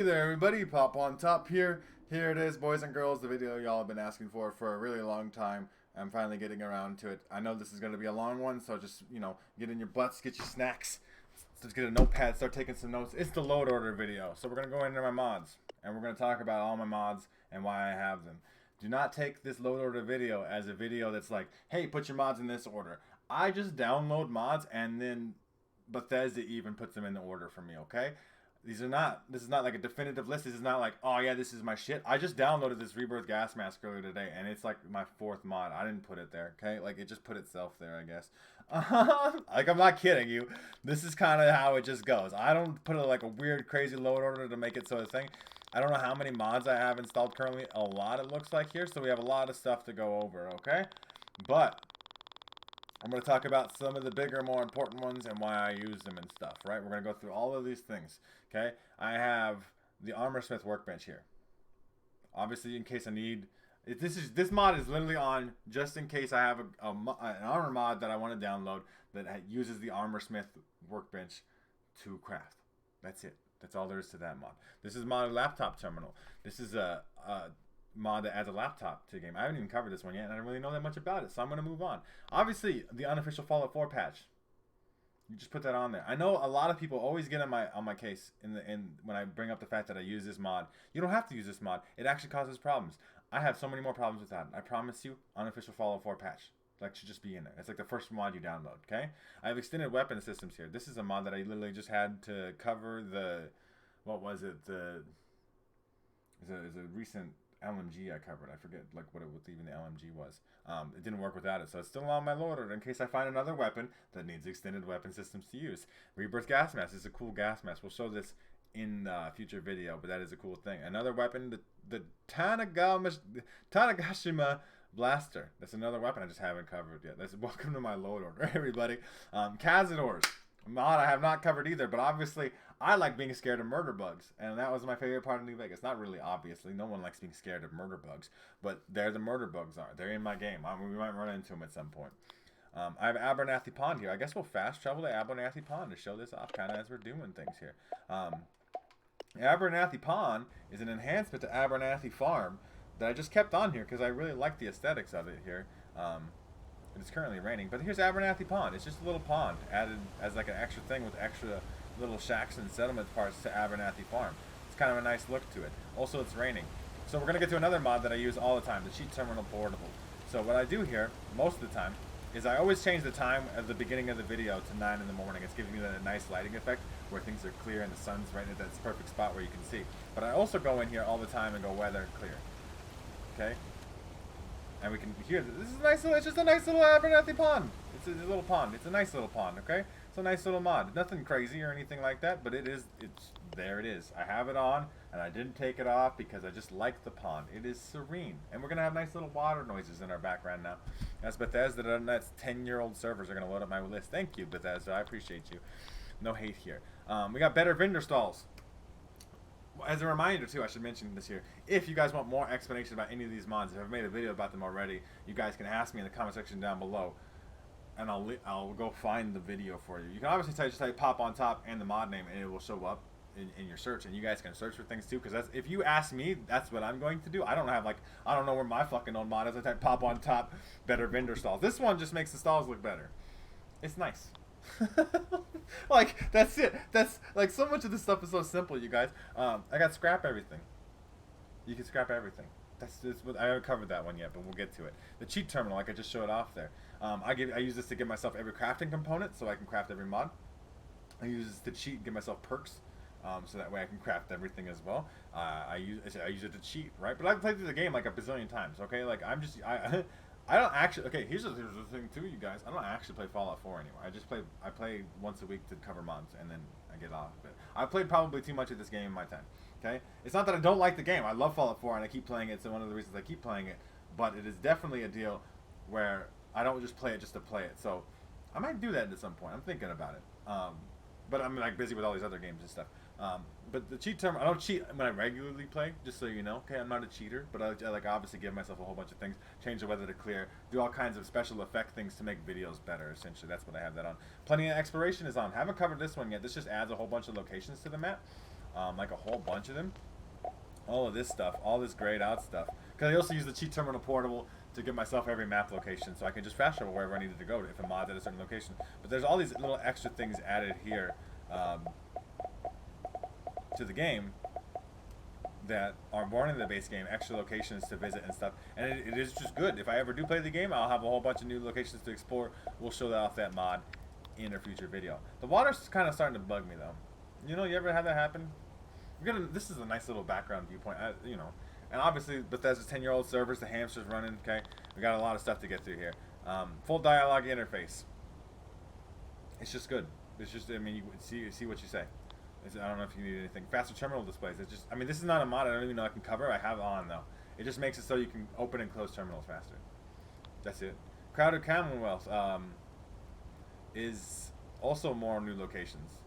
Hey there everybody, Pop on Top here. Here it is, boys and girls, the video y'all have been asking for a really long time. I'm finally getting around to it. I know this is going to be a long one, so just, get in your butts, get your snacks, just get a notepad, start taking some notes. It's the load order video, so we're going to go into my mods, and we're going to talk about all my mods and why I have them. Do not take this load order video as a video that's like, hey, put your mods in this order. I just download mods, and then Bethesda even puts them in the order for me, okay? This is not like a definitive list. This is not like, oh yeah, this is my shit. I just downloaded this Rebirth Gas Mask earlier today, and it's like my 4th mod. I didn't put it there, okay? Like, it just put itself there, I guess. Like, I'm not kidding you. This is kind of how it just goes. I don't put like a weird, crazy load order to make it so a thing. I don't know how many mods I have installed currently. A lot, it looks like here, so we have a lot of stuff to go over, okay? But I'm going to talk about some of the bigger, more important ones and why I use them and stuff, right? We're going to go through all of these things, okay? I have the Armorsmith workbench here. Obviously, in case I need... This mod is literally on just in case I have an armor mod that I want to download that uses the Armorsmith workbench to craft. That's it. That's all there is to that mod. This is my laptop terminal. This is a mod that adds a laptop to the game. I haven't even covered this one yet, and I don't really know that much about it, so I'm going to move on. Obviously, the unofficial Fallout 4 patch. You just put that on there. I know a lot of people always get on my case when I bring up the fact that I use this mod. You don't have to use this mod. It actually causes problems. I have so many more problems with that. I promise you, unofficial Fallout 4 patch. Like, should just be in there. It's like the first mod you download, okay? I have extended weapon systems here. This is a mod that I literally just had to cover the... What was it? It's a recent LMG I covered. I forget like what even the LMG was. It didn't work without it, so it's still on my load order in case I find another weapon that needs extended weapon systems to use. Rebirth Gas Mask is a cool gas mask. We'll show this in a future video, but that is a cool thing. Another weapon, the Tanagashima Blaster. That's another weapon I just haven't covered yet. Welcome to my load order, everybody. Cazadors. Mod I have not covered either, but obviously I like being scared of murder bugs, and that was my favorite part of New Vegas. Not really, obviously. No one likes being scared of murder bugs, but there the murder bugs are. They're in my game. We might run into them at some point. I have Abernathy Pond here. I guess we'll fast travel to Abernathy Pond to show this off kind of as we're doing things here. Abernathy Pond is an enhancement to Abernathy Farm that I just kept on here because I really like the aesthetics of it here. It's currently raining, but here's Abernathy Pond. It's just a little pond added as like an extra thing with extra little shacks and settlement parts to Abernathy Farm. It's kind of a nice look to it. Also, it's raining. So we're going to get to another mod that I use all the time, the Cheat Terminal Portable. So what I do here, most of the time, is I always change the time at the beginning of the video to 9 in the morning. It's giving me that nice lighting effect where things are clear and the sun's right at that perfect spot where you can see. But I also go in here all the time and go weather clear. Okay? And we can hear this is a nice little, it's just a nice little Abernathy Pond. It's a little pond. It's a nice little pond, okay? It's a nice little mod. Nothing crazy or anything like that, but there it is. I have it on, and I didn't take it off because I just like the pond. It is serene. And we're going to have nice little water noises in our background now. That's Bethesda, that's 10-year-old servers are going to load up my list. Thank you, Bethesda. I appreciate you. No hate here. We got better vendor stalls. As a reminder, too, I should mention this here. If you guys want more explanation about any of these mods, if I've made a video about them already, you guys can ask me in the comment section down below, and I'll go find the video for you. You can obviously just type Pop on Top and the mod name, and it will show up in your search, and you guys can search for things too. Because if you ask me, that's what I'm going to do. I don't know where my fucking own mod is. I type Pop on Top, better vendor stalls. This one just makes the stalls look better. It's nice. Like, that's it. That's like, so much of this stuff is so simple, you guys. I got scrap everything. You can scrap everything. That's what I haven't covered that one yet, but we'll get to it. The cheat terminal, like I just showed off there. I use this to give myself every crafting component, so I can craft every mod. I use this to cheat and give myself perks, so that way I can craft everything as well. I use it to cheat, right? But I've played through the game like a bazillion times. Okay, like I don't actually. Okay, here's the thing too, you guys. I don't actually play Fallout 4 anymore. I play once a week to cover mods, and then I get off of it. I played probably too much of this game in my time. Okay, it's not that I don't like the game. I love Fallout 4, and I keep playing it. It's one of the reasons I keep playing it. But it is definitely a deal where I don't just play it just to play it. So I might do that at some point. I'm thinking about it. But I'm like busy with all these other games and stuff. But the cheat term, I don't cheat when I regularly play, just so you know. Okay, I'm not a cheater, but I like obviously give myself a whole bunch of things, change the weather to clear, do all kinds of special effect things to make videos better, essentially. That's what I have that on. Plenty of exploration is on. Haven't covered this one yet. This just adds a whole bunch of locations to the map. like a whole bunch of them. All of this stuff, all this grayed out stuff. Because I also use the cheat terminal portable to give myself every map location, so I can just fast travel wherever I needed to go if a mod's at a certain location. But there's all these little extra things added here to the game that are born in the base game, extra locations to visit and stuff, and it is just good. If I ever do play the game, I'll have a whole bunch of new locations to explore. We'll show that off that mod in a future video. The water's kind of starting to bug me though. You know, you ever had that happen? This is a nice little background viewpoint, you know, and obviously Bethesda's 10-year-old servers, the hamster's running. Okay, we got a lot of stuff to get through here. Full dialogue interface. It's just good. It's just, I mean, you see what you say. I don't know if you need anything. Faster terminal displays. It's just, I mean, this is not a mod I don't even know I can cover. I have it on though. It just makes it so you can open and close terminals faster. That's it. Crowded Commonwealth is also more new locations.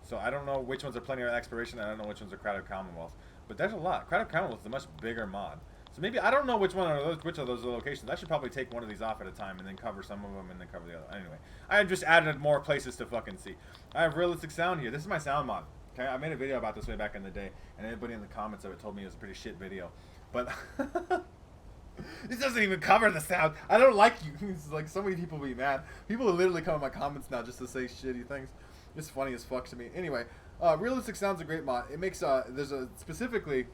So I don't know which ones are Plenty of Exploration. I don't know which ones are Crowded Commonwealth. But there's a lot. Crowded Commonwealth is a much bigger mod. So maybe, I don't know which of those locations. I should probably take one of these off at a time and then cover some of them and then cover the other. Anyway, I just added more places to fucking see. I have realistic sound here. This is my sound mod. Okay, I made a video about this way back in the day, and everybody in the comments of it told me it was a pretty shit video. But this doesn't even cover the sound. I don't like you. It's like so many people be mad. People will literally come in my comments now just to say shitty things. It's funny as fuck to me. Anyway, realistic sound's a great mod. It makes there's a specifically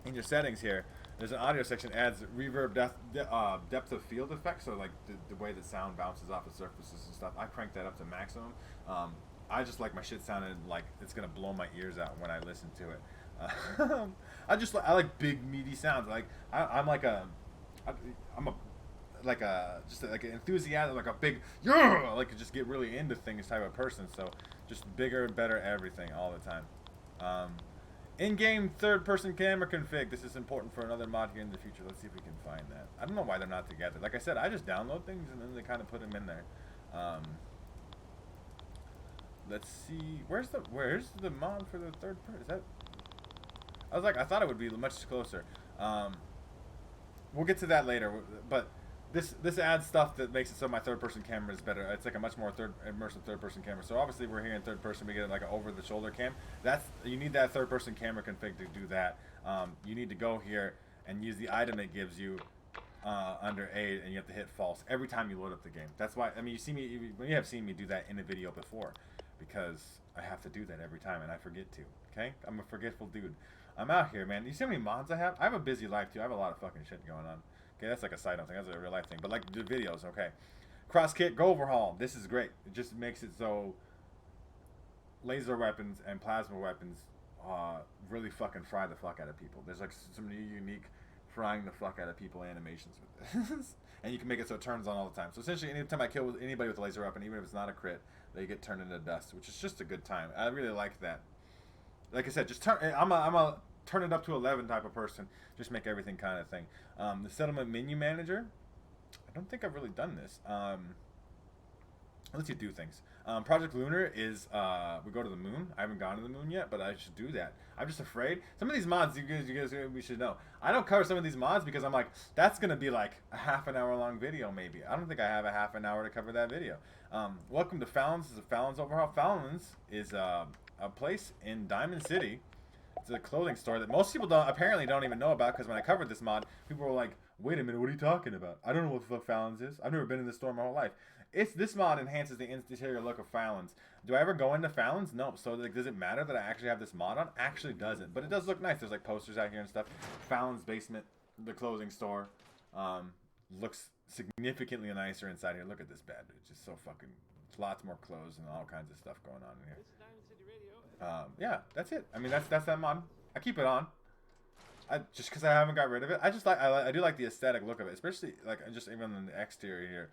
in your settings here. There's an audio section adds reverb depth of field effects, so like the way the sound bounces off of surfaces and stuff. I cranked that up to maximum. I just like my shit sounded like it's gonna blow my ears out when I listen to it. I like big meaty sounds. Like I'm just like an enthusiastic, like a big like just get really into things type of person. So just bigger, better everything all the time. In-game third-person camera config. This is important for another mod here in the future. Let's see if we can find that. I don't know why they're not together. Like I said, I just download things and then they kind of put them in there. Let's see. Where's the mod for the third person? Is that? I thought it would be much closer. We'll get to that later. But this adds stuff that makes it so my third-person camera is better. It's like a much more immersive third-person camera. So obviously we're here in third person. We get like an over-the-shoulder cam. You need that third-person camera config to do that. You need to go here and use the item it gives you under aid, and you have to hit false every time you load up the game. That's why. I mean, you have seen me do that in a video before, because I have to do that every time, and I forget to. Okay, I'm a forgetful dude. I'm out here, man. You see how many mods I have? I have a busy life too. I have a lot of fucking shit going on. Okay, that's like a side note thing. That's a real life thing. But like the videos, okay. Cross kit go overhaul. This is great. It just makes it so laser weapons and plasma weapons really fucking fry the fuck out of people. There's like some unique frying the fuck out of people animations with this. And you can make it so it turns on all the time. So essentially, anytime I kill anybody with a laser weapon, even if it's not a crit, they get turned into dust, which is just a good time. I really like that. Like I said, just I'm a turn it up to 11 type of person. Just make everything kind of thing. The settlement menu manager. I don't think I've really done this. Lets you do things. Project Lunar is we go to the moon. I haven't gone to the moon yet, but I should do that. I'm just afraid. Some of these mods, you guys, we should know. I don't cover some of these mods because I'm like, that's gonna be like a half an hour long video maybe. I don't think I have a half an hour to cover that video. Welcome to Fallon's. This is a Fallon's overhaul. Fallon's is a place in Diamond City. It's a clothing store that most people apparently don't even know about, because when I covered this mod, people were like, wait a minute, what are you talking about? I don't know what the fuck Fallon's is. I've never been in this store my whole life. This mod enhances the interior look of Fallon's. Do I ever go into Fallon's? No. So like, does it matter that I actually have this mod on? Actually doesn't. But it does look nice. There's like posters out here and stuff. Fallon's basement, the clothing store, looks significantly nicer inside here. Look at this bed. It's just so fucking, lots more clothes and all kinds of stuff going on in here. Yeah, that's it. I mean, that's that mod. I keep it on. Just because I haven't got rid of it. I do like the aesthetic look of it, especially like just even in the exterior here,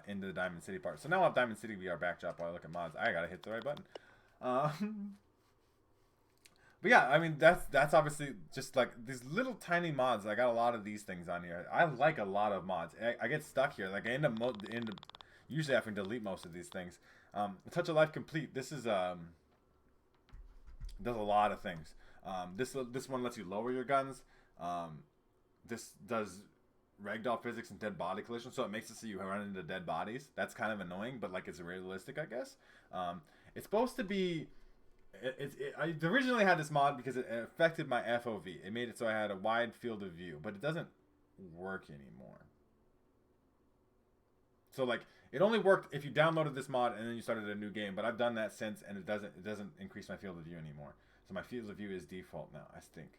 into the Diamond City part. So now I'll have Diamond City VR backdrop while I look at mods. I gotta hit the right button. But yeah, I mean that's obviously just like these little tiny mods. I got a lot of these things on here. I like a lot of mods. I get stuck here. Like I end up usually having to delete most of these things. Touch of Life Complete. This is does a lot of things. This one lets you lower your guns. This does ragdoll physics and dead body collision, so it makes it so you run into dead bodies. That's kind of annoying, but like it's realistic, I guess. It's supposed to be I originally had this mod because it affected my FOV. It made it so I had a wide field of view, but it doesn't work anymore. So like, it only worked if you downloaded this mod and then you started a new game. But I've done that since, and it doesn't increase my field of view anymore. So my field of view is default now, I think.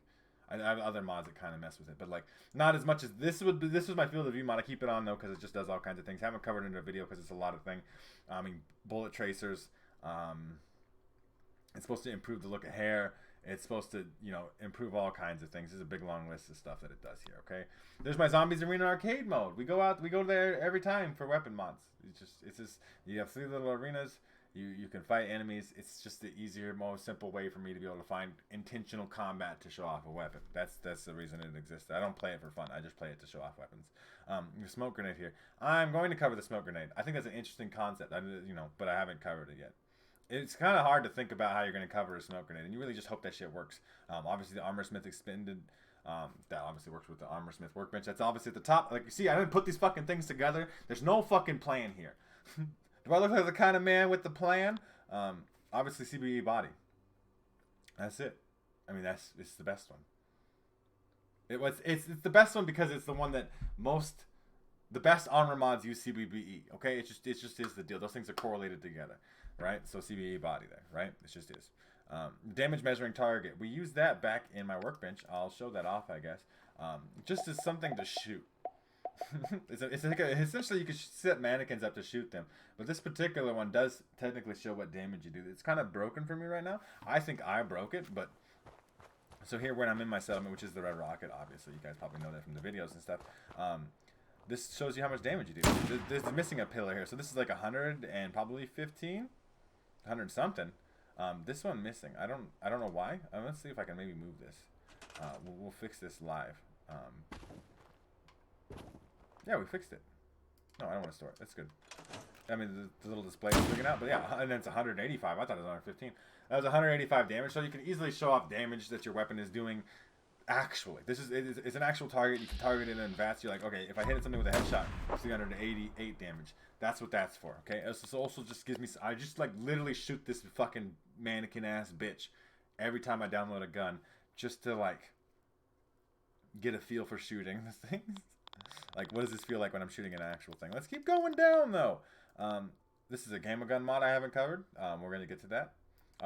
I have other mods that kind of mess with it, but like not as much as this would be. This was my field of view mod. I keep it on though because it just does all kinds of things. Haven't covered it in a video because it's a lot of things. I mean, bullet tracers. It's supposed to improve the look of hair. It's supposed to, you know, improve all kinds of things. There's a big long list of stuff that it does here. Okay, there's my Zombies Arena arcade mode. We go there every time for weapon mods. It's just you have 3 little arenas. You can fight enemies. It's just the easier, most simple way for me to be able to find intentional combat to show off a weapon. That's the reason it exists. I don't play it for fun. I just play it to show off weapons. Your smoke grenade here. I'm going to cover the smoke grenade. I think that's an interesting concept. But I haven't covered it yet. It's kind of hard to think about how you're going to cover a smoke grenade, and you really just hope that shit works. Obviously, the Armor Smith expended. That obviously works with the Armor Smith workbench. That's obviously at the top. Like, you see, I didn't put these fucking things together. There's no fucking plan here. Do I look like the kind of man with the plan? Obviously, CBE body. That's it. I mean, it's the best one. It's the best one because it's the one that the best armor mods use CBE. Okay, it just is the deal. Those things are correlated together, right? So CBE body there, right? It just is. Damage measuring target. We use that back in my workbench. I'll show that off, I guess. Just as something to shoot. it's like essentially you can set mannequins up to shoot them, but this particular one does technically show what damage you do. It's kind of broken for me right now. I think I broke it, but so here when I'm in my settlement, which is the Red Rocket, obviously you guys probably know that from the videos and stuff. This shows you how much damage you do. There's missing a pillar here, so this is like 100 and probably 15, 100 something. This one missing. I don't know why. Let's see if I can maybe move this. We'll fix this live. Yeah, we fixed it. No, I don't want to store it. That's good. I mean, the little display is looking out, but yeah, and then it's 185. I thought it was 115. That was 185 damage, so you can easily show off damage that your weapon is doing. Actually, it's an actual target. You can target it in advance. You're like, okay, if I hit something with a headshot, 388 damage. That's what that's for. Okay. This also just gives me. I just like literally shoot this fucking mannequin ass bitch every time I download a gun, just to like get a feel for shooting the things. Like, what does this feel like when I'm shooting an actual thing? Let's keep going down, though. This is a Gamer Gun mod I haven't covered. We're going to get to that.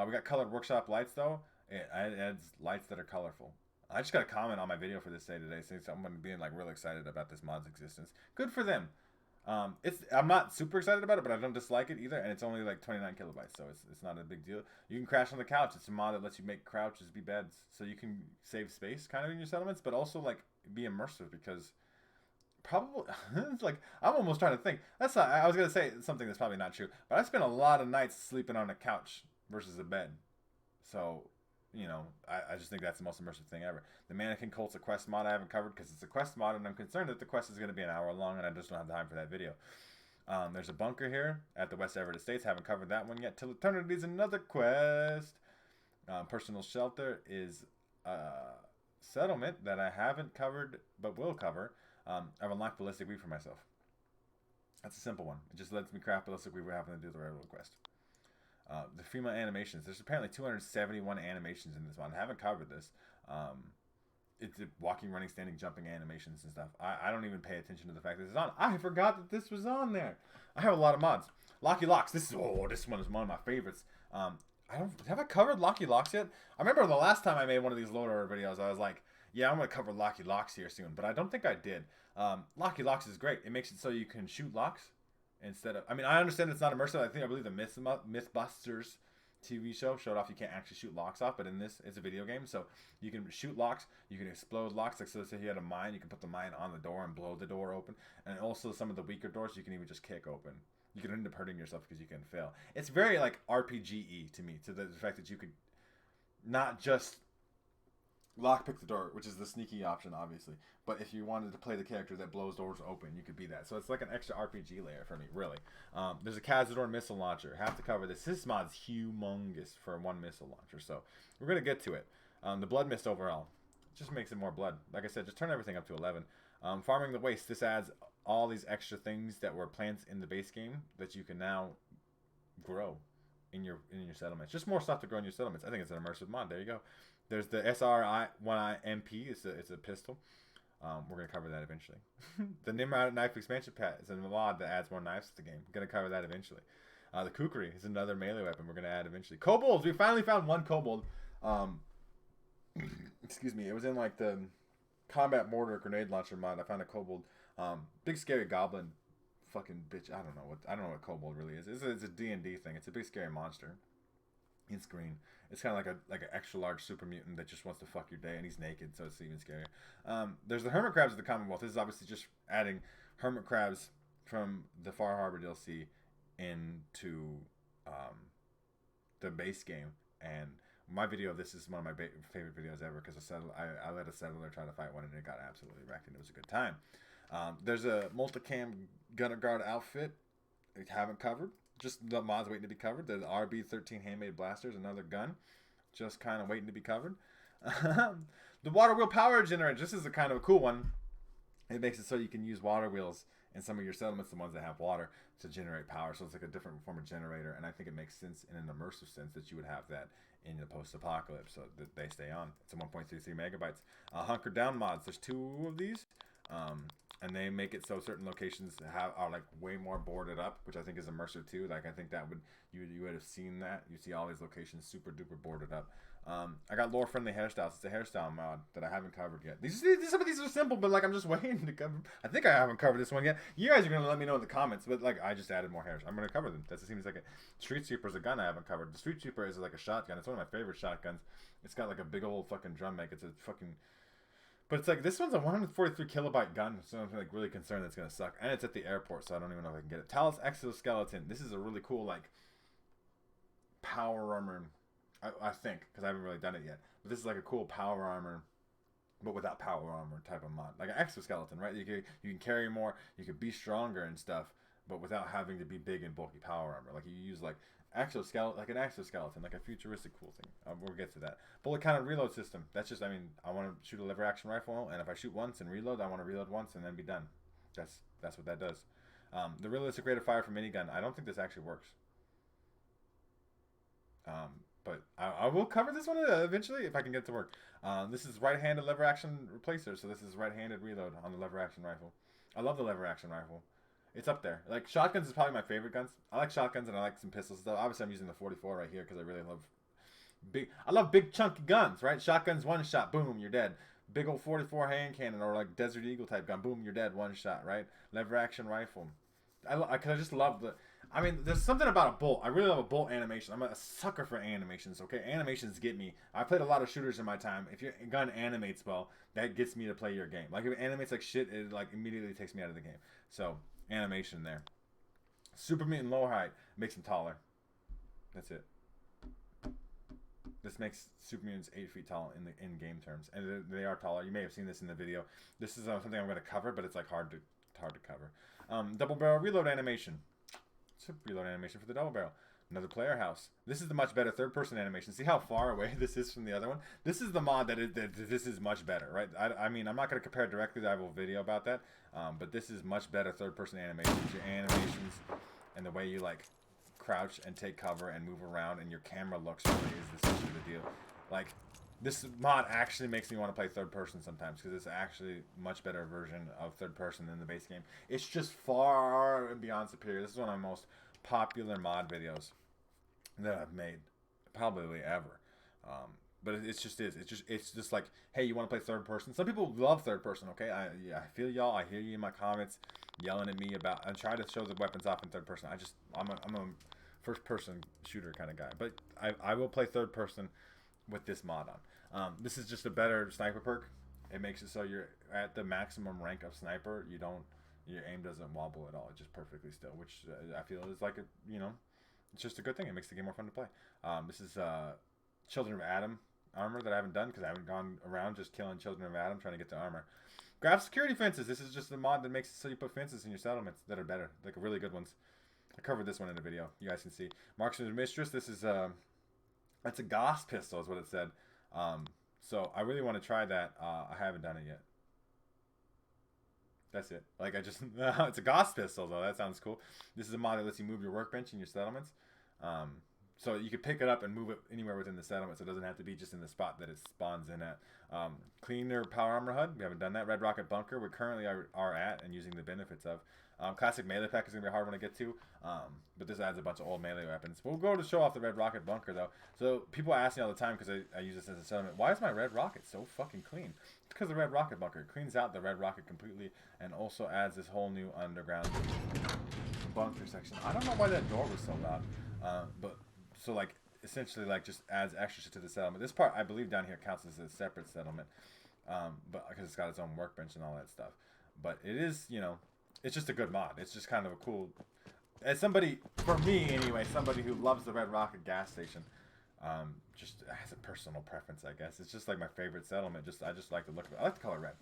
We got colored workshop lights, though. It adds lights that are colorful. I just got a comment on my video for this day today saying someone being, like, really excited about this mod's existence. Good for them. I'm not super excited about it, but I don't dislike it either, and it's only, like, 29 kilobytes, so it's not a big deal. You can crash on the couch. It's a mod that lets you make crouches be beds, so you can save space, kind of, in your settlements, but also, like, be immersive, because... Probably, it's like, I'm almost trying to think. That's not, I was going to say something that's probably not true, but I spent a lot of nights sleeping on a couch versus a bed. So, you know, I just think that's the most immersive thing ever. The Mannequin Cult's a quest mod I haven't covered because it's a quest mod, and I'm concerned that the quest is going to be an hour long, and I just don't have time for that video. There's a bunker here at the West Everett Estates. Haven't covered that one yet. Till Eternity is another quest. Personal Shelter is a settlement that I haven't covered, but will cover. I've unlocked Ballistic Weave for myself. That's a simple one. It just lets me craft Ballistic Weave without having to do the railroad quest. The Fremont Animations. There's apparently 271 animations in this one. I haven't covered this. It's walking, running, standing, jumping animations and stuff. I don't even pay attention to the fact that it's on. I forgot that this was on there. I have a lot of mods. Locky Locks. This one is one of my favorites. Have I covered Locky Locks yet? I remember the last time I made one of these loader videos, I was like, yeah, I'm going to cover Locky Locks here soon, but I don't think I did. Locky Locks is great. It makes it so you can shoot locks instead of... I mean, I understand it's not immersive. I believe the Mythbusters TV show showed off you can't actually shoot locks off, but in this, it's a video game, so you can shoot locks, you can explode locks. Like, so let's say you had a mine, you can put the mine on the door and blow the door open, and also some of the weaker doors you can even just kick open. You can end up hurting yourself because you can fail. It's very, like, RPG-y to me, to the fact that you could not just... lockpick the door, which is the sneaky option, obviously. But if you wanted to play the character that blows doors open, you could be that. So it's like an extra RPG layer for me, really. There's a Cazador missile launcher. Have to cover this. This mod's humongous for one missile launcher, so we're going to get to it. The Blood Mist overall just makes it more blood. Like I said, just turn everything up to 11. Farming the Waste. This adds all these extra things that were plants in the base game that you can now grow. in your settlements. Just more stuff to grow in your settlements. I think it's an immersive mod. There you go. There's the SR1I MP. It's a pistol. We're gonna cover that eventually. The Nimrod knife expansion pack is a mod that adds more knives to the game. We're gonna cover that eventually. The Kukri is another melee weapon we're gonna add eventually. Kobolds. We finally found one kobold. Excuse me. It was in like the combat mortar grenade launcher mod. I found a kobold. Big scary goblin. Fucking bitch. I don't know what kobold really is. It's a D&D thing. It's a big scary monster. It's green. It's kind of like an extra large super mutant that just wants to fuck your day, and he's naked, so it's even scarier. There's the Hermit crabs of the Commonwealth. This is obviously just adding Hermit crabs from the Far Harbor DLC into the base game. And my video of this is one of my favorite videos ever, because I let a settler try to fight one, and it got absolutely wrecked, and it was a good time. There's a multicam gunner guard outfit I haven't covered. Just the mods waiting to be covered. There's RB13 handmade blasters, another gun, just kind of waiting to be covered. The water wheel power generator. This is a kind of a cool one. It makes it so you can use water wheels in some of your settlements, the ones that have water, to generate power. So it's like a different form of generator, and I think it makes sense in an immersive sense that you would have that in the post-apocalypse, so that they stay on. It's a 1.33 megabytes. Hunker down mods. There's 2 of these. And they make it so certain locations are like way more boarded up, which I think is immersive too. Like I think that you would have seen that. You see all these locations super duper boarded up. I got lore friendly hairstyles. It's a hairstyle mod that I haven't covered yet. Some of these are simple, but like I'm just waiting to cover. I think I haven't covered this one yet. You guys are gonna let me know in the comments, but like I just added more hairs. I'm gonna cover them. That seems like a Street Sweeper is a gun I haven't covered. The Street Sweeper is like a shotgun. It's one of my favorite shotguns. It's got like a big old fucking drum mag. It's a fucking. But it's like, this one's a 143 kilobyte gun, so I'm like really concerned that's gonna suck. And it's at the airport, so I don't even know if I can get it. Talus exoskeleton. This is a really cool like power armor. I think, because I haven't really done it yet. But this is like a cool power armor, but without power armor type of mod, like an exoskeleton, right? You can carry more, you can be stronger and stuff, but without having to be big and bulky power armor. Like you use like exoskeleton, like an exoskeleton, like a futuristic cool thing. We'll get to that. Bullet cannon reload system. That's just, I mean, I want to shoot a lever action rifle, and if I shoot once and reload, I want to reload once and then be done. That's what that does. The realistic rate of fire for minigun. I don't think this actually works. But I will cover this one eventually if I can get it to work. This is right-handed lever action replacer, so this is right-handed reload on the lever action rifle. I love the lever action rifle. It's up there. Like, shotguns is probably my favorite guns. I like shotguns and I like some pistols stuff. Obviously, I'm using the 44 right here because I really love big chunky guns, right? Shotguns, one shot, boom, you're dead. Big old 44 hand cannon or like Desert Eagle type gun, boom, you're dead, one shot, right? Lever action rifle. I just love the. I mean, there's something about a bolt. I really love a bolt animation. I'm a sucker for animations, okay? Animations get me. I played a lot of shooters in my time. If your gun animates well, that gets me to play your game. Like, if it animates like shit, it like immediately takes me out of the game. So, animation there. Super mutant lower height makes him taller. That's it. This makes super mutants 8 feet tall in game terms, and they are taller. You may have seen this in the video. This is something I'm going to cover, but it's like hard to cover. Double barrel reload animation. It's a reload animation for the double barrel. Another player house. This is the much better third person animation. See how far away this is from the other one? This is the mod that this is much better, right? I mean, I'm not going to compare it directly. I have a video about that. But this is much better third person animations. Your animations and the way you like crouch and take cover and move around and your camera looks really is essentially the deal. Like, this mod actually makes me want to play third person sometimes because it's actually a much better version of third person than the base game. It's just far and beyond superior. This is one of my most popular mod videos that I've made, probably ever. But it's just like, hey, you want to play third person? Some people love third person, okay? I feel y'all. I hear you in my comments yelling at me about. I try to show the weapons off in third person. I'm a first person shooter kind of guy, but I will play third person with this mod on. This is just a better sniper perk. It makes it so you're at the maximum rank of sniper. Your aim doesn't wobble at all. It's just perfectly still, which I feel is like it's just a good thing. It makes the game more fun to play. This is Children of Adam armor that I haven't done because I haven't gone around just killing Children of Adam trying to get to armor. Graph security fences. This is just a mod that makes it so you put fences in your settlements that are better, like really good ones. I covered this one in the video. You guys can see. Marksman's Mistress. This is that's a Gauss pistol is what it said. So I really want to try that. I haven't done it yet. That's it. Like it's a Gauss pistol though. That sounds cool. This is a mod that lets you move your workbench in your settlements. So you could pick it up and move it anywhere within the settlement, so it doesn't have to be just in the spot that it spawns in at. Cleaner power armor HUD, we haven't done that. Red Rocket Bunker, we currently are at and using the benefits of. Classic melee pack is going to be a hard one to get to, but this adds a bunch of old melee weapons. We'll go to show off the Red Rocket Bunker, though. So people ask me all the time, because I use this as a settlement, why is my Red Rocket so fucking clean? It's because the Red Rocket Bunker cleans out the Red Rocket completely and also adds this whole new underground bunker section. I don't know why that door was so loud, but so like essentially like just adds extra shit to the settlement. This part I believe down here counts as a separate settlement, but because it's got its own workbench and all that stuff. But it is, you know, it's just a good mod. It's just kind of a cool, as somebody, for me anyway, somebody who loves the Red Rocket gas station, just has a personal preference, I guess. It's just like my favorite settlement. I just like the look of it. I like the color red,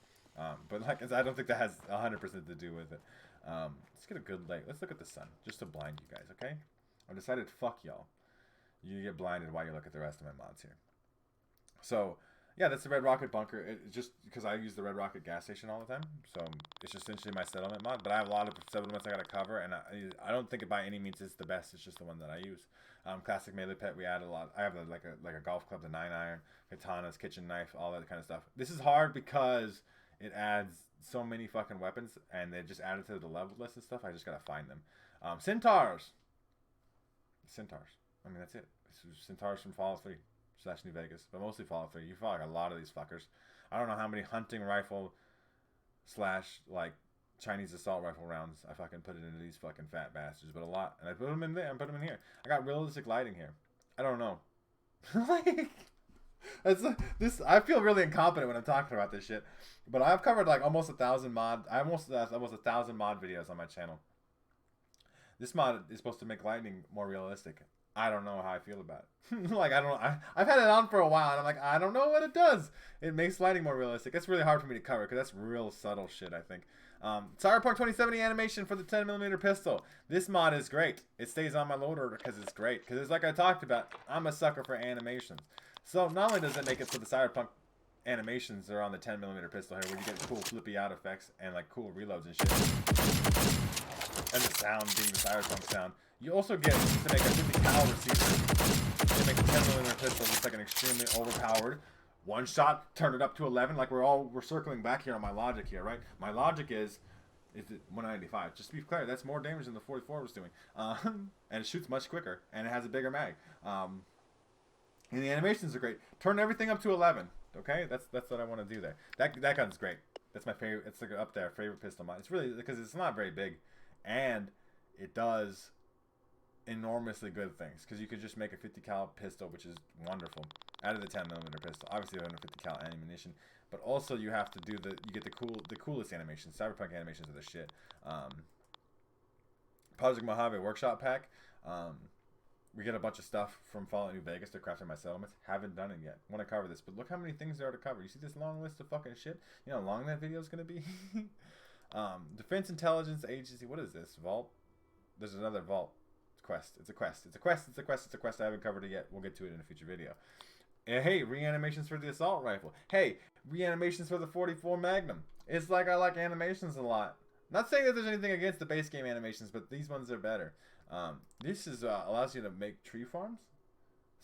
but like I don't think that has 100% to do with it. Let's get a good light. Let's look at the sun, just to blind you guys, okay? I've decided, fuck y'all. You get blinded while you look at the rest of my mods here. So, yeah, that's the Red Rocket Bunker. It's just because I use the Red Rocket gas station all the time. So, it's just essentially my settlement mod. But I have a lot of settlements I got to cover. And I don't think it by any means is the best. It's just the one that I use. Classic melee pet, we add a lot. I have like a golf club, the 9-iron, katanas, kitchen knife, all that kind of stuff. This is hard because it adds so many fucking weapons. And they just added to the level list and stuff. I just got to find them. Centaurs. I mean, that's it. Centaurs from Fallout 3 / New Vegas, but mostly Fallout 3. You fought like a lot of these fuckers. I don't know how many hunting rifle / like Chinese assault rifle rounds I fucking put it into these fucking fat bastards, but a lot. And I put them in there and put them in here. I got realistic lighting here. I don't know. Like, I feel really incompetent when I'm talking about this shit. But I've covered like almost 1,000 mod. I almost 1,000 mod videos on my channel. This mod is supposed to make lighting more realistic. I don't know how I feel about it. Like, I've had it on for a while, and I'm like, I don't know what it does. It makes lighting more realistic. It's really hard for me to cover, because that's real subtle shit, I think. Cyberpunk 2070 animation for the 10mm pistol. This mod is great. It stays on my loader because it's great. Because it's like I talked about, I'm a sucker for animations. So not only does it make it so the Cyberpunk animations are on the 10mm pistol here, where you get cool flippy out effects and like cool reloads and shit. And the sound being the Cyberpunk sound. You also get to make a 50 cal receiver. To make a 10mm pistol just like an extremely overpowered one shot, turn it up to 11. Like we're circling back here on my logic here, right? My logic is it 195? Just to be clear, that's more damage than the 44 was doing. And it shoots much quicker, and it has a bigger mag. And the animations are great. Turn everything up to 11. Okay, that's what I want to do there. That gun's great. That's my favorite. It's like up there, favorite pistol mod. It's really because it's not very big, and it does enormously good things, because you could just make a 50 cal pistol, which is wonderful, out of the 10mm pistol. Obviously, 150 cal ammunition, but also you have to do you get the coolest animations. Cyberpunk animations are the shit. Project Mojave workshop pack. We get a bunch of stuff from Fallout New Vegas to craft in my settlements. Haven't done it yet. Want to cover this, but look how many things there are to cover. You see this long list of fucking shit? You know how long that video is going to be? Defense Intelligence Agency. What is this? Vault? There's another vault quest. It's a quest. I haven't covered it yet. We'll get to it in a future video. And hey, reanimations for the assault rifle. Hey, reanimations for the 44 Magnum. It's like I like animations a lot. Not saying that there's anything against the base game animations, but these ones are better. This is allows you to make tree farms,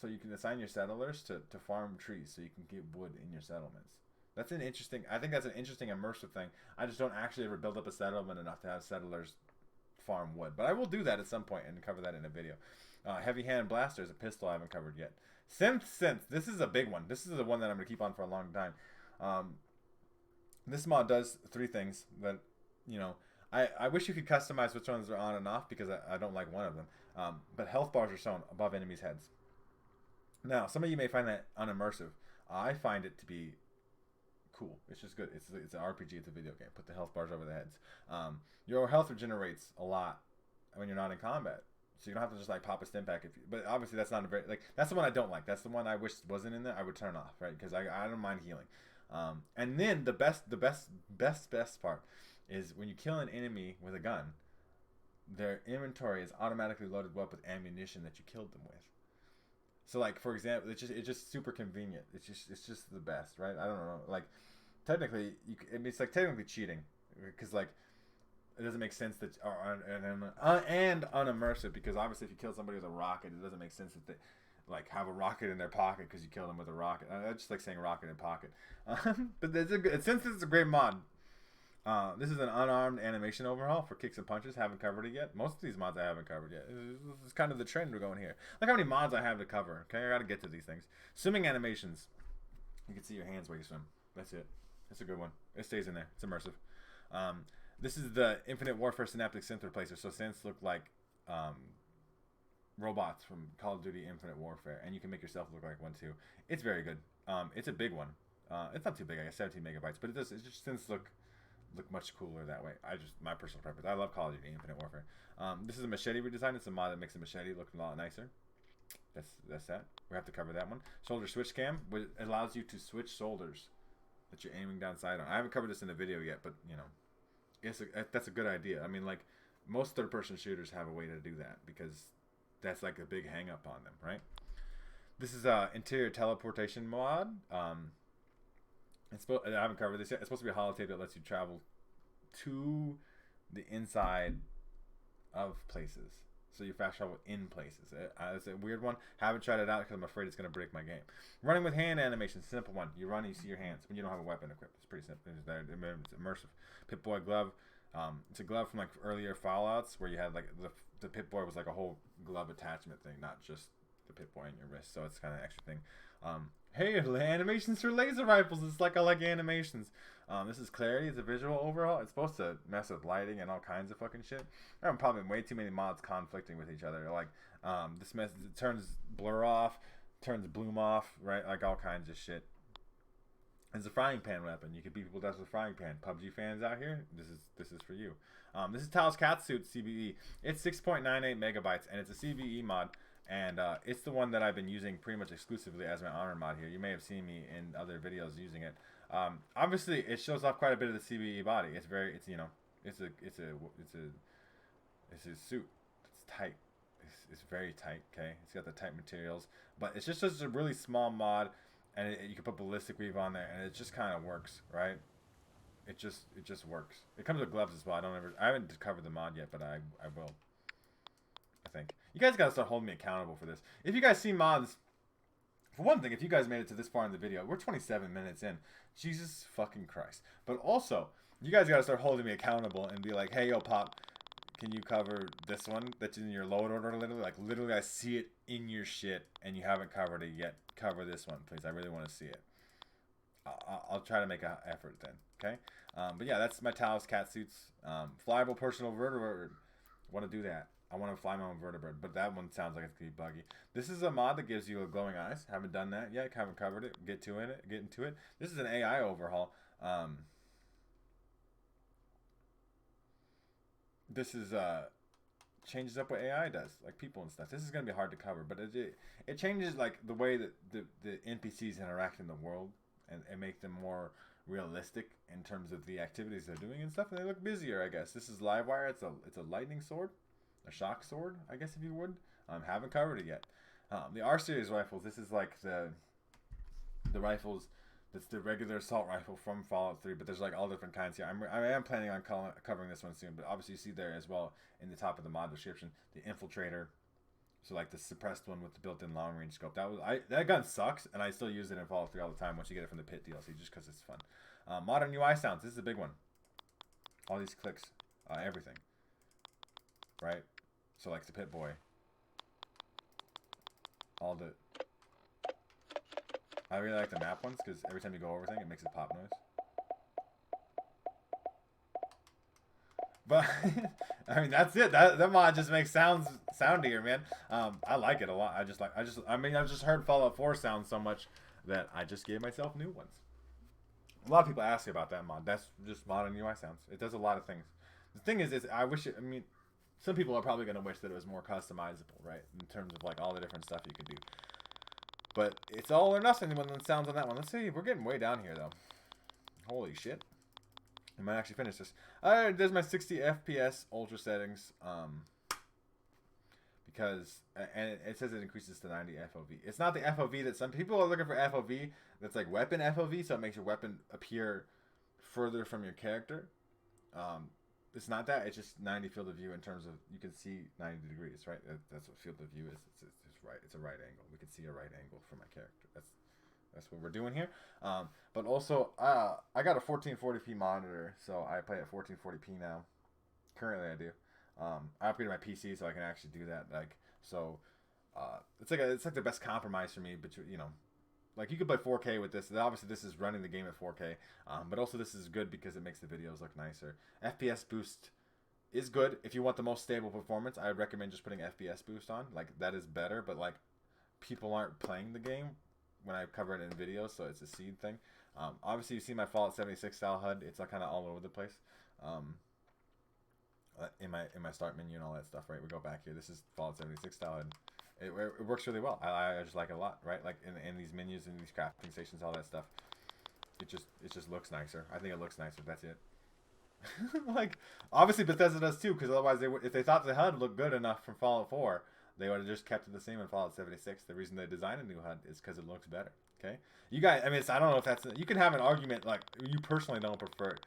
so you can assign your settlers to farm trees, so you can get wood in your settlements. That's an interesting. I think that's an interesting immersive thing. I just don't actually ever build up a settlement enough to have settlers farm wood, but I will do that at some point and cover that in a video. Heavy hand blaster is a pistol I haven't covered yet. Synth. This is a big one. This is the one that I'm gonna keep on for a long time. This mod does 3 things that, you know, I wish you could customize which ones are on and off, because I don't like one of them. But health bars are shown above enemies' heads. Now, some of you may find that unimmersive. I find it to be cool. It's just good. It's an RPG. It's a video game. Put the health bars over the heads. Your health regenerates a lot when you're not in combat, so you don't have to just like pop a stim pack. But obviously that's not a very that's the one I don't like. That's the one I wish wasn't in there. I would turn off, right? Because I don't mind healing. And then the best part is when you kill an enemy with a gun, their inventory is automatically loaded up with ammunition that you killed them with. So like, for example, it's just super convenient. It's just the best, right? I don't know. Like, technically, it's like technically cheating, because like it doesn't make sense that and unimmersive, because obviously if you kill somebody with a rocket, it doesn't make sense that they like have a rocket in their pocket because you killed them with a rocket. I just like saying rocket in pocket. But since it's a great mod. This is an unarmed animation overhaul for kicks and punches. Haven't covered it yet. Most of these mods I haven't covered yet. This is kind of the trend we're going here. Look how many mods I have to cover. Okay, I gotta get to these things. Swimming animations. You can see your hands while you swim. That's it. That's a good one. It stays in there. It's immersive. This is the Infinite Warfare Synaptic Synth Replacer. So synths look like robots from Call of Duty Infinite Warfare, and you can make yourself look like one too. It's very good. It's a big one. It's not too big. I guess 17 megabytes, but it just synths look much cooler that way. My personal preference. I love Call of Duty Infinite Warfare. This is a machete redesign. It's a mod that makes a machete look a lot nicer. That's that. We have to cover that one. Shoulder switch cam, which allows you to switch shoulders that you're aiming down sight on. I haven't covered this in the video yet, but you know, that's a good idea. I mean, like most third-person shooters have a way to do that because that's like a big hang-up on them, right? This is a interior teleportation mod. I haven't covered this yet. It's supposed to be a holotape that lets you travel to the inside of places. So you fast travel in places. It's a weird one. Haven't tried it out because I'm afraid it's going to break my game. Running with hand animation. Simple one. You run and you see your hands when you don't have a weapon equipped. It's pretty simple. It's immersive. Pip-Boy glove. It's a glove from like earlier Fallouts where you had like the Pip-Boy was like a whole glove attachment thing, not just the Pip-Boy in your wrist. So it's kind of an extra thing. Hey, animations for laser rifles. It's like I like animations. This is Clarity. It's a visual overhaul. It's supposed to mess with lighting and all kinds of fucking shit. There are probably way too many mods conflicting with each other. Like, it turns blur off, turns bloom off, right? Like all kinds of shit. It's a frying pan weapon. You can beat people to death with a frying pan. PUBG fans out here, this is for you. This is Tao's Catsuit CVE. It's 6.98 megabytes, and it's a CVE mod. And it's the one that I've been using pretty much exclusively as my honor mod here. You may have seen me in other videos using it. Obviously, it shows off quite a bit of the CVE body. It's a suit. It's tight. It's very tight. Okay, it's got the tight materials, but it's just a really small mod, and you can put ballistic weave on there, and it just kind of works, right? It just works. It comes with gloves as well. I haven't covered the mod yet, but I will. I think you guys gotta start holding me accountable for this. If you guys see mods, for one thing, if you guys made it to this far in the video, we're 27 minutes in. Jesus fucking Christ. But also, you guys gotta start holding me accountable and be like, hey, yo, Pop, can you cover this one that's in your load order? Literally, I see it in your shit and you haven't covered it yet. Cover this one, please. I really want to see it. I'll try to make an effort then, okay? But yeah, that's my Taos Catsuits. Flyable personal vertebrate. Want to do that. I want to fly my own vertebrate, but that one sounds like it's going to be buggy. This is a mod that gives you a glowing eyes. Haven't done that yet. Haven't covered it. Get into it. This is an AI overhaul. This is changes up what AI does, like people and stuff. This is going to be hard to cover, but it changes like the way that the NPCs interact in the world and make them more realistic in terms of the activities they're doing and stuff, and they look busier, I guess. This is Livewire. It's a lightning sword. A shock sword, I guess, if you would. Haven't covered it yet. The R series rifles. This is like the rifles. That's the regular assault rifle from Fallout 3, but there's like all different kinds here. I am planning on covering this one soon, but obviously you see there as well in the top of the mod description the infiltrator. So like the suppressed one with the built-in long-range scope. That gun sucks, and I still use it in Fallout 3 all the time once you get it from the Pit DLC, just because it's fun. Modern UI sounds. This is a big one. All these clicks, everything. Right? So like the Pit-Boy. I really like the map ones because every time you go over thing, it makes a pop noise. But I mean, that's it. That mod just makes soundier, man. I like it a lot. I've just heard Fallout 4 sound so much that I just gave myself new ones. A lot of people ask me about that mod. That's just modern UI sounds. It does a lot of things. The thing is some people are probably going to wish that it was more customizable, right? In terms of like all the different stuff you could do. But it's all or nothing when it sounds on that one. Let's see. We're getting way down here, though. Holy shit. I might actually finish this. There's my 60 FPS ultra settings. Because, and it says it increases to 90 FOV. It's not the FOV that some people are looking for FOV. That's like weapon FOV, so it makes your weapon appear further from your character. it's not that. It's just 90 field of view in terms of you can see 90 degrees, right? That's what field of view is. It's right. It's a right angle. We can see a right angle for my character. That's what we're doing here. But also, I got a 1440p monitor, so I play at 1440p now. Currently, I do. I upgraded my PC so I can actually do that. Like so, it's like the best compromise for me. But you know, like you could play 4K with this. Obviously, this is running the game at 4K. But also, this is good because it makes the videos look nicer. FPS boost is good if you want the most stable performance. I would recommend just putting FPS boost on. Like that is better. But like people aren't playing the game when I cover it in videos, so it's a seed thing. Obviously, you see my Fallout 76 style HUD. It's like kind of all over the place. In my start menu and all that stuff, right? We go back here. This is Fallout 76 style, and it works really well. I just like it a lot, right? Like in these menus and these crafting stations, all that stuff. It just looks nicer. I think it looks nicer. That's it. Like obviously Bethesda does too, because otherwise if they thought the HUD looked good enough from Fallout 4, they would have just kept it the same in Fallout 76. The reason they designed a new HUD is because it looks better. Okay, you guys. I mean, I don't know if that's. You can have an argument like you personally don't prefer it.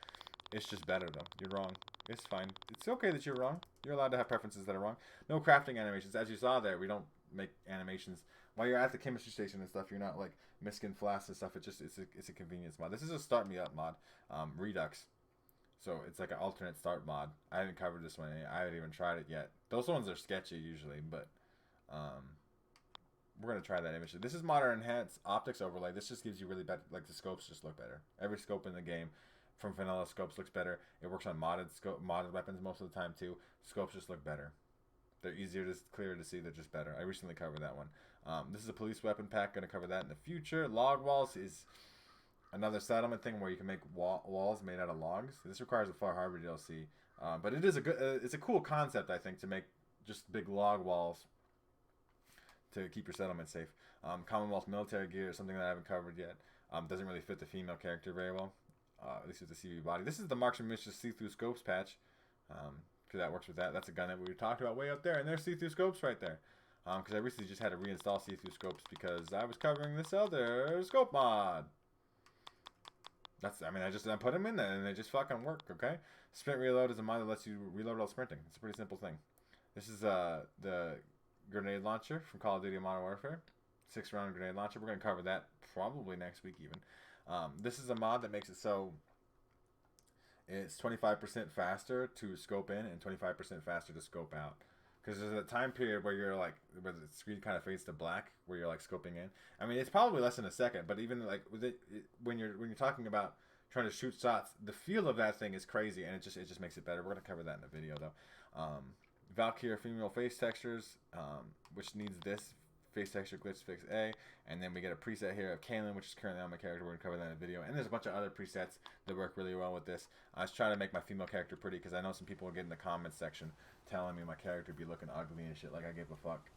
It's just better though. You're wrong. It's fine. It's okay that you're wrong. You're allowed to have preferences that are wrong. No crafting animations. As you saw there, we don't make animations while you're at the chemistry station and stuff. You're not like misking flasks and stuff. It's a convenience mod. This is a start me up mod, Redux. So it's like an alternate start mod. I haven't covered this one. I haven't even tried it yet. Those ones are sketchy usually, but we're gonna try that image. This is modern enhanced optics overlay. This just gives you really better. Like the scopes just look better. Every scope in the game from vanilla scopes looks better. It works on modded weapons most of the time too. Scopes just look better. They're clearer to see. They're just better. I recently covered that one. This is a police weapon pack. Gonna cover that in the future. Log walls is another settlement thing where you can make walls made out of logs. This requires a Far Harbor DLC, but it is it's a cool concept, I think, to make just big log walls to keep your settlement safe. Commonwealth military gear is something that I haven't covered yet. Doesn't really fit the female character very well. At least with the CV body. This is the Marksman Mistress see-through scopes patch. Because that works with that. That's a gun that we talked about way up there, and there's see-through scopes right there. Because I recently just had to reinstall see-through scopes because I was covering this other scope mod. I put them in there and they just fucking work, okay? Sprint reload is a mod that lets you reload while sprinting. It's a pretty simple thing. This is the grenade launcher from Call of Duty Modern Warfare. 6-round grenade launcher. We're going to cover that probably next week even. This is a mod that makes it so it's 25% faster to scope in and 25% faster to scope out. Because there's a time period where where the screen kind of fades to black, where you're like scoping in. I mean, it's probably less than a second, but even like with when you're talking about trying to shoot shots, the feel of that thing is crazy, and it just makes it better. We're gonna cover that in the video though. Valkyrie female face textures, which needs this face texture glitch fix A, and then we get a preset here of Kaylin, which is currently on my character. We're gonna cover that in the video, and there's a bunch of other presets that work really well with this. I was trying to make my female character pretty because I know some people will get in the comments section telling me my character be looking ugly and shit. Like I give a fuck.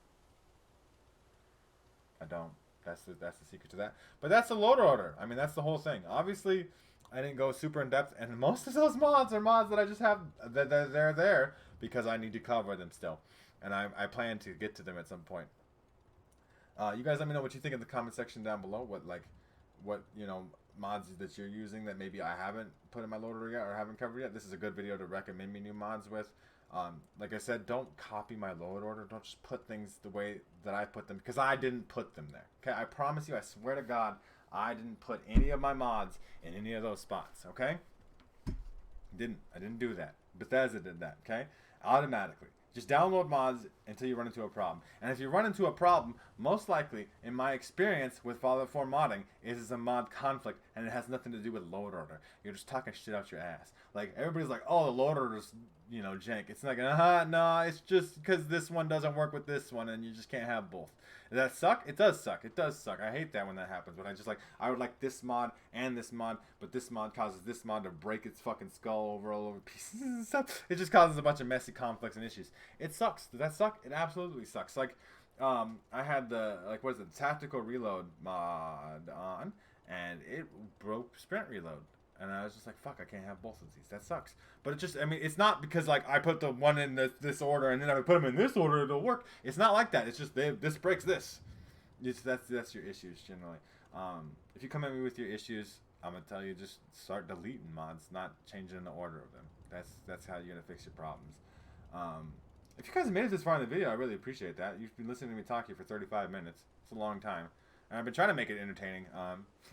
I don't. That's the secret to that. But that's the loader order. I mean, that's the whole thing. Obviously, I didn't go super in depth, and most of those mods are mods that I just have that they're there because I need to cover them still, and I plan to get to them at some point. You guys let me know what you think in the comment section down below. What mods that you're using that maybe I haven't put in my loader yet or haven't covered yet. This is a good video to recommend me new mods with. Like I said, don't copy my load order. Don't just put things the way that I put them because I didn't put them there. Okay, I promise you, I swear to God, I didn't put any of my mods in any of those spots. Okay, I didn't do that. Bethesda did that. Okay, automatically. Just download mods until you run into a problem. And if you run into a problem, most likely, in my experience with Fallout 4 modding, is a mod conflict, and it has nothing to do with load order. You're just talking shit out your ass. Like, everybody's like, oh, the load order's, jank. It's like, no, it's just because this one doesn't work with this one, and you just can't have both. Does that suck? It does suck. It does suck. I hate that when that happens. But I would like this mod and this mod, but this mod causes this mod to break its fucking skull all over pieces and stuff. It just causes a bunch of messy conflicts and issues. It sucks. Does that suck? It absolutely sucks. Like, I had the tactical reload mod on, and it broke sprint reload. And I was just like, fuck, I can't have both of these. That sucks. But it's not because, I put the one in this order and then I put them in this order, it'll work. It's not like that. It's just, this breaks this. That's your issues, generally. If you come at me with your issues, I'm gonna tell you, just start deleting mods, not changing the order of them. That's how you're gonna fix your problems. If you guys made it this far in the video, I really appreciate that. You've been listening to me talk here for 35 minutes. It's a long time. And I've been trying to make it entertaining,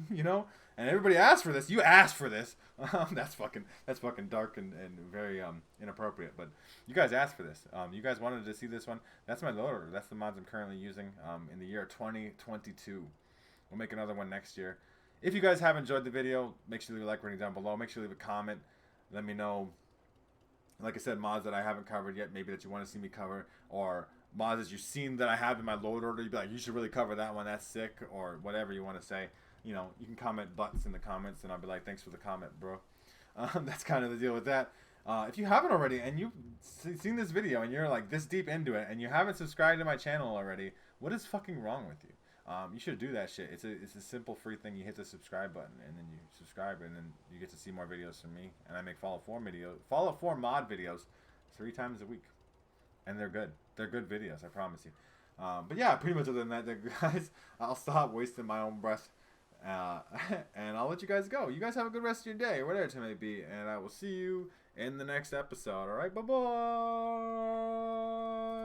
you know. And everybody asked for this. You asked for this. That's fucking dark and very inappropriate. But you guys asked for this. You guys wanted to see this one. That's my loader. That's the mods I'm currently using in the year 2022. We'll make another one next year. If you guys have enjoyed the video, make sure to leave a like rating down below. Make sure to leave a comment. Let me know, like I said, mods that I haven't covered yet, maybe that you want to see me cover, or mods that you've seen that I have in my load order. You'd be like, you should really cover that one, that's sick, or whatever you want to say. You know, you can comment butts in the comments, and I'll be like, thanks for the comment, bro. That's kind of the deal with that. If you haven't already, and you've seen this video, and you're like this deep into it, and you haven't subscribed to my channel already, what is fucking wrong with you? You should do that shit. It's a simple free thing. You hit the subscribe button and then you subscribe, and then you get to see more videos from me. And I make Fallout 4 mod videos 3 times a week, and they're good. They're good videos, I promise you. But yeah, pretty much other than that, guys, I'll stop wasting my own breath, and I'll let you guys go. You guys have a good rest of your day, or whatever it may be, and I will see you in the next episode. All right, bye bye.